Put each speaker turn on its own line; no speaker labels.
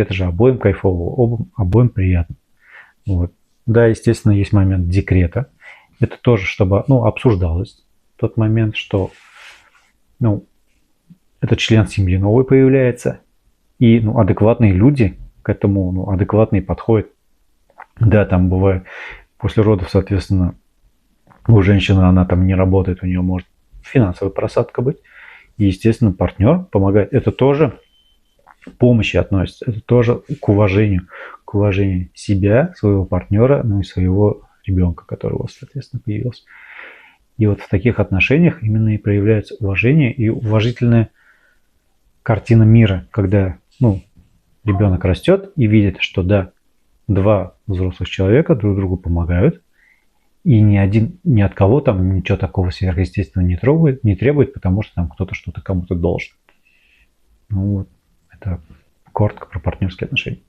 Это же обоим кайфово, обоим приятно. Вот. Да, естественно, есть момент декрета. Это тоже, чтобы, обсуждалось тот момент, что, этот член семьи новый появляется, и, адекватные люди к этому, адекватные подходят. Да, там бывает после родов, соответственно, у женщины она там не работает, у нее может финансовая просадка быть. И, естественно, партнер помогает. Это тоже к помощи относится. Это тоже к уважению себя, своего партнера, и своего ребенка, который у вас, соответственно, появился. И вот в таких отношениях именно и проявляется уважение и уважительная картина мира, когда, ребенок растет и видит, что да, два взрослых человека друг другу помогают, и ни от кого там ничего такого сверхъестественного не требует, потому что там кто-то что-то кому-то должен. Это коротко про партнерские отношения.